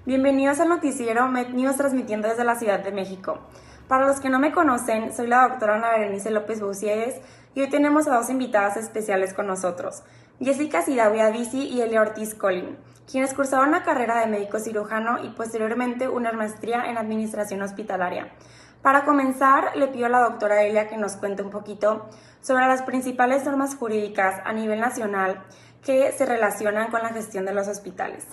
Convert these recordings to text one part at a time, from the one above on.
Bienvenidos al noticiero MedNews transmitiendo desde la Ciudad de México. Para los que no me conocen, soy la doctora Ana Berenice López Busies y hoy tenemos a dos invitadas especiales con nosotros, Jessica Sidawia Disi y Elia Ortiz Colin, quienes cursaron la carrera de médico cirujano y posteriormente una maestría en administración hospitalaria. Para comenzar, le pido a la doctora Elia que nos cuente un poquito sobre las principales normas jurídicas a nivel nacional que se relacionan con la gestión de los hospitales.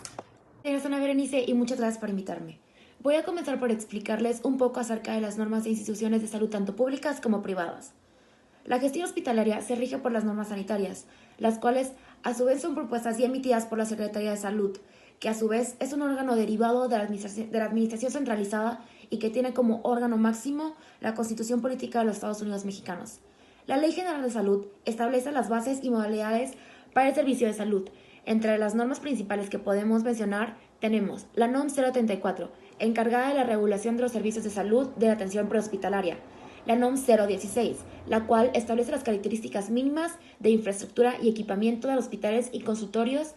Gracias, Ana Berenice, y muchas gracias por invitarme. Voy a comenzar por explicarles un poco acerca de las normas de instituciones de salud tanto públicas como privadas. La gestión hospitalaria se rige por las normas sanitarias, las cuales a su vez son propuestas y emitidas por la Secretaría de Salud, que a su vez es un órgano derivado de la administración centralizada y que tiene como órgano máximo la Constitución Política de los Estados Unidos Mexicanos. La Ley General de Salud establece las bases y modalidades para el servicio de salud. Entre las normas principales que podemos mencionar tenemos la NOM 034, encargada de la regulación de los servicios de salud de la atención prehospitalaria, la NOM 016, la cual establece las características mínimas de infraestructura y equipamiento de los hospitales y consultorios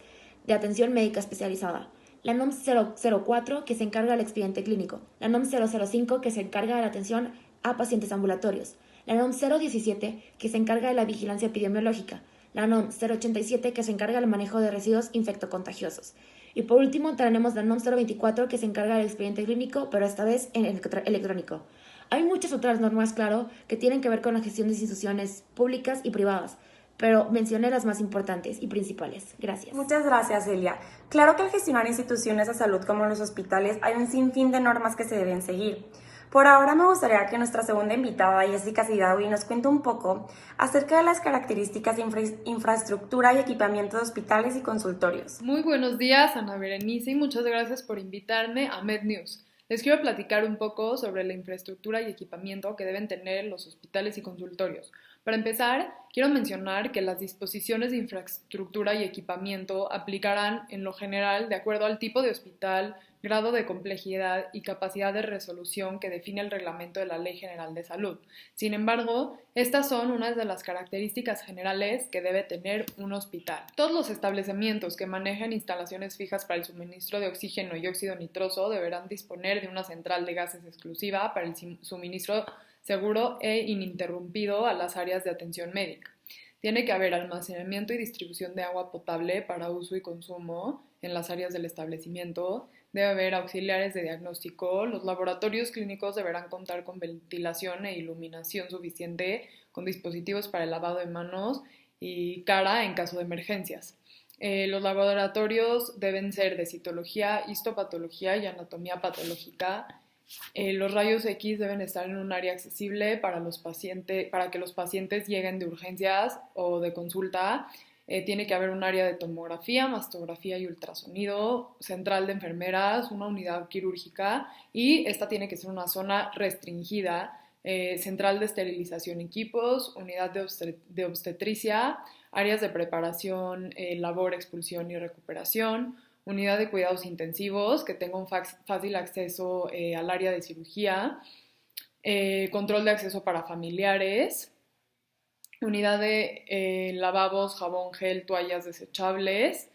de atención médica especializada, la NOM 004, que se encarga del expediente clínico, la NOM 005, que se encarga de la atención a pacientes ambulatorios, la NOM 017, que se encarga de la vigilancia epidemiológica, la NOM 087, que se encarga del manejo de residuos infectocontagiosos. Y por último tenemos la NOM 024, que se encarga del expediente clínico, pero esta vez en electrónico. Hay muchas otras normas, claro, que tienen que ver con la gestión de instituciones públicas y privadas, pero mencioné las más importantes y principales. Gracias. Muchas gracias, Elia. Claro que al gestionar instituciones de salud como los hospitales hay un sinfín de normas que se deben seguir. Por ahora me gustaría que nuestra segunda invitada, Jessica Sidawia, nos cuente un poco acerca de las características de infraestructura y equipamiento de hospitales y consultorios. Muy buenos días, Ana Berenice, y muchas gracias por invitarme a MedNews. Les quiero platicar un poco sobre la infraestructura y equipamiento que deben tener los hospitales y consultorios. Para empezar, quiero mencionar que las disposiciones de infraestructura y equipamiento aplicarán en lo general de acuerdo al tipo de hospital, grado de complejidad y capacidad de resolución que define el reglamento de la Ley General de Salud. Sin embargo, estas son unas de las características generales que debe tener un hospital. Todos los establecimientos que manejen instalaciones fijas para el suministro de oxígeno y óxido nitroso deberán disponer de una central de gases exclusiva para el suministro seguro e ininterrumpido a las áreas de atención médica. Tiene que haber almacenamiento y distribución de agua potable para uso y consumo en las áreas del establecimiento. Debe haber auxiliares de diagnóstico. Los laboratorios clínicos deberán contar con ventilación e iluminación suficiente, con dispositivos para el lavado de manos y cara en caso de emergencias. Los laboratorios deben ser de citología, histopatología y anatomía patológica. Los rayos X deben estar en un área accesible para que los pacientes lleguen de urgencias o de consulta. Tiene que haber un área de tomografía, mastografía y ultrasonido, central de enfermeras, una unidad quirúrgica y esta tiene que ser una zona restringida, central de esterilización equipos, unidad de obstetricia, áreas de preparación, labor, expulsión y recuperación, unidad de cuidados intensivos que tenga un fácil acceso al área de cirugía, control de acceso para familiares, unidad de lavabos, jabón, gel, toallas desechables.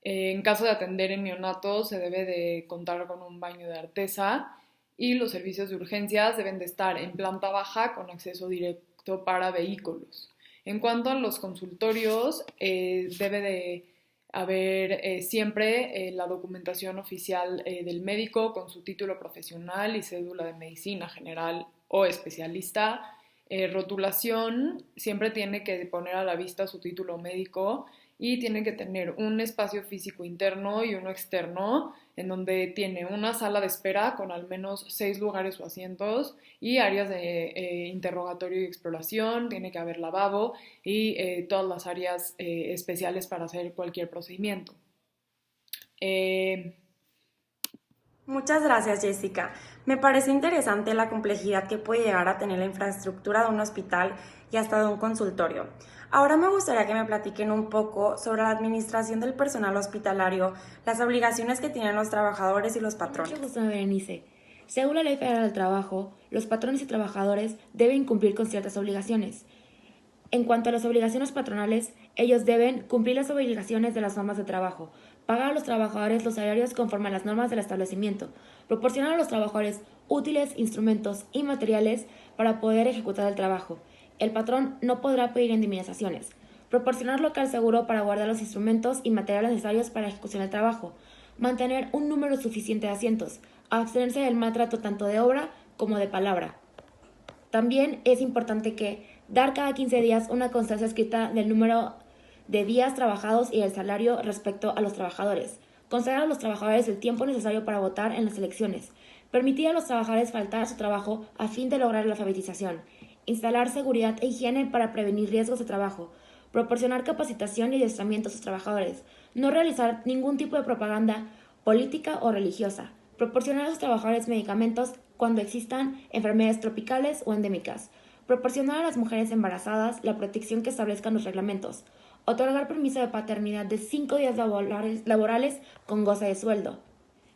En caso de atender en neonatos se debe de contar con un baño de artesa y los servicios de urgencias deben de estar en planta baja con acceso directo para vehículos. En cuanto a los consultorios, debe de haber siempre la documentación oficial del médico con su título profesional y cédula de medicina general o especialista. Rotulación, siempre tiene que poner a la vista su título médico y tiene que tener un espacio físico interno y uno externo en donde tiene una sala de espera con al menos 6 lugares o asientos y áreas de interrogatorio y exploración, tiene que haber lavabo y todas las áreas especiales para hacer cualquier procedimiento. Muchas gracias, Jessica. Me parece interesante la complejidad que puede llegar a tener la infraestructura de un hospital y hasta de un consultorio. Ahora me gustaría que me platiquen un poco sobre la administración del personal hospitalario, las obligaciones que tienen los trabajadores y los patrones. Mucho gusto, Berenice. Según la Ley Federal del Trabajo, los patrones y trabajadores deben cumplir con ciertas obligaciones. En cuanto a las obligaciones patronales, ellos deben cumplir las obligaciones de las normas de trabajo, pagar a los trabajadores los salarios conforme a las normas del establecimiento, proporcionar a los trabajadores útiles, instrumentos y materiales para poder ejecutar el trabajo. El patrón no podrá pedir indemnizaciones. Proporcionar local seguro para guardar los instrumentos y materiales necesarios para la ejecución del trabajo. Mantener un número suficiente de asientos. Abstenerse del maltrato tanto de obra como de palabra. También es importante que dar cada 15 días una constancia escrita del número de días trabajados y el salario respecto a los trabajadores. Conceder a los trabajadores el tiempo necesario para votar en las elecciones. Permitir a los trabajadores faltar a su trabajo a fin de lograr la alfabetización. Instalar seguridad e higiene para prevenir riesgos de trabajo. Proporcionar capacitación y adiestramiento a sus trabajadores. No realizar ningún tipo de propaganda política o religiosa. Proporcionar a sus trabajadores medicamentos cuando existan enfermedades tropicales o endémicas. Proporcionar a las mujeres embarazadas la protección que establezcan los reglamentos. Otorgar permiso de paternidad de 5 días laborales con goce de sueldo.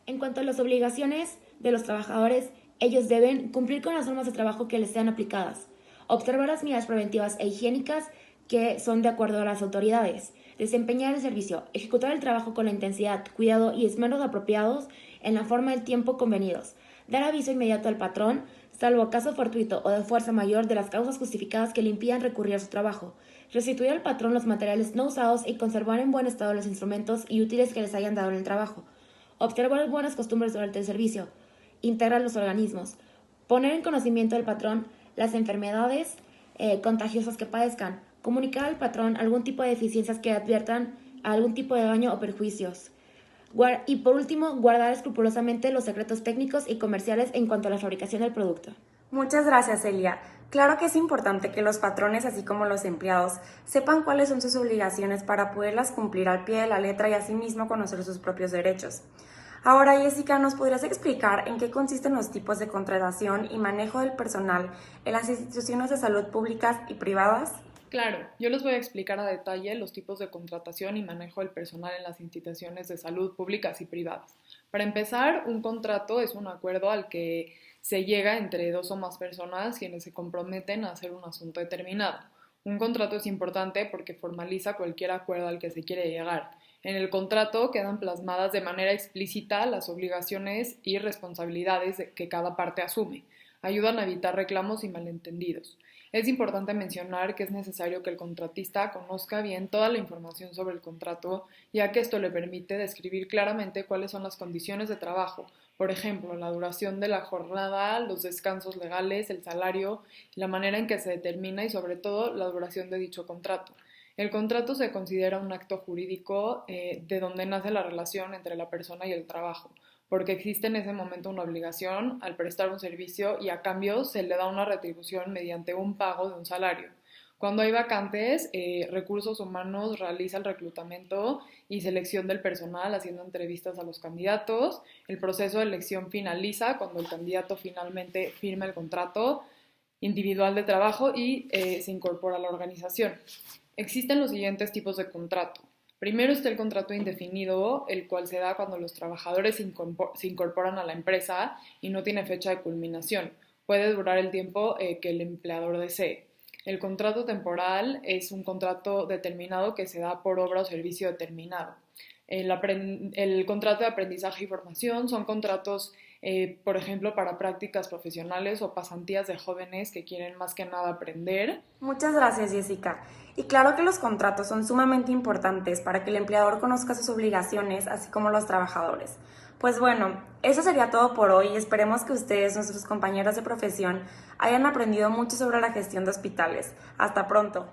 En cuanto a las obligaciones de los trabajadores, ellos deben cumplir con las normas de trabajo que les sean aplicadas. Observar las medidas preventivas e higiénicas que son de acuerdo a las autoridades. Desempeñar el servicio. Ejecutar el trabajo con la intensidad, cuidado y esmeros apropiados en la forma del tiempo convenidos. Dar aviso inmediato al patrón, salvo caso fortuito o de fuerza mayor de las causas justificadas que le impidan recurrir a su trabajo. Restituir al patrón los materiales no usados y conservar en buen estado los instrumentos y útiles que les hayan dado en el trabajo. Observar buenas costumbres durante el servicio. Integrar los organismos. Poner en conocimiento del patrón las enfermedades contagiosas que padezcan. Comunicar al patrón algún tipo de deficiencias que adviertan algún tipo de daño o perjuicios. Y por último, guardar escrupulosamente los secretos técnicos y comerciales en cuanto a la fabricación del producto. Muchas gracias, Celia. Claro que es importante que los patrones, así como los empleados, sepan cuáles son sus obligaciones para poderlas cumplir al pie de la letra y asimismo conocer sus propios derechos. Ahora, Jessica, ¿nos podrías explicar en qué consisten los tipos de contratación y manejo del personal en las instituciones de salud públicas y privadas? Claro, yo les voy a explicar a detalle los tipos de contratación y manejo del personal en las instituciones de salud públicas y privadas. Para empezar, un contrato es un acuerdo al que se llega entre dos o más personas quienes se comprometen a hacer un asunto determinado. Un contrato es importante porque formaliza cualquier acuerdo al que se quiere llegar. En el contrato quedan plasmadas de manera explícita las obligaciones y responsabilidades que cada parte asume. Ayudan a evitar reclamos y malentendidos. Es importante mencionar que es necesario que el contratista conozca bien toda la información sobre el contrato, ya que esto le permite describir claramente cuáles son las condiciones de trabajo, por ejemplo, la duración de la jornada, los descansos legales, el salario, la manera en que se determina y sobre todo la duración de dicho contrato. El contrato se considera un acto jurídico de donde nace la relación entre la persona y el trabajo, porque existe en ese momento una obligación al prestar un servicio y a cambio se le da una retribución mediante un pago de un salario. Cuando hay vacantes, Recursos Humanos realiza el reclutamiento y selección del personal haciendo entrevistas a los candidatos. El proceso de elección finaliza cuando el candidato finalmente firma el contrato individual de trabajo y se incorpora a la organización. Existen los siguientes tipos de contrato. Primero está el contrato indefinido, el cual se da cuando los trabajadores se incorporan a la empresa y no tiene fecha de culminación. Puede durar el tiempo que el empleador desee. El contrato temporal es un contrato determinado que se da por obra o servicio determinado. El contrato de aprendizaje y formación son contratos, por ejemplo, para prácticas profesionales o pasantías de jóvenes que quieren más que nada aprender. Muchas gracias, Jessica. Y claro que los contratos son sumamente importantes para que el empleador conozca sus obligaciones, así como los trabajadores. Pues bueno, eso sería todo por hoy. Esperemos que ustedes, nuestros compañeros de profesión, hayan aprendido mucho sobre la gestión de hospitales. Hasta pronto.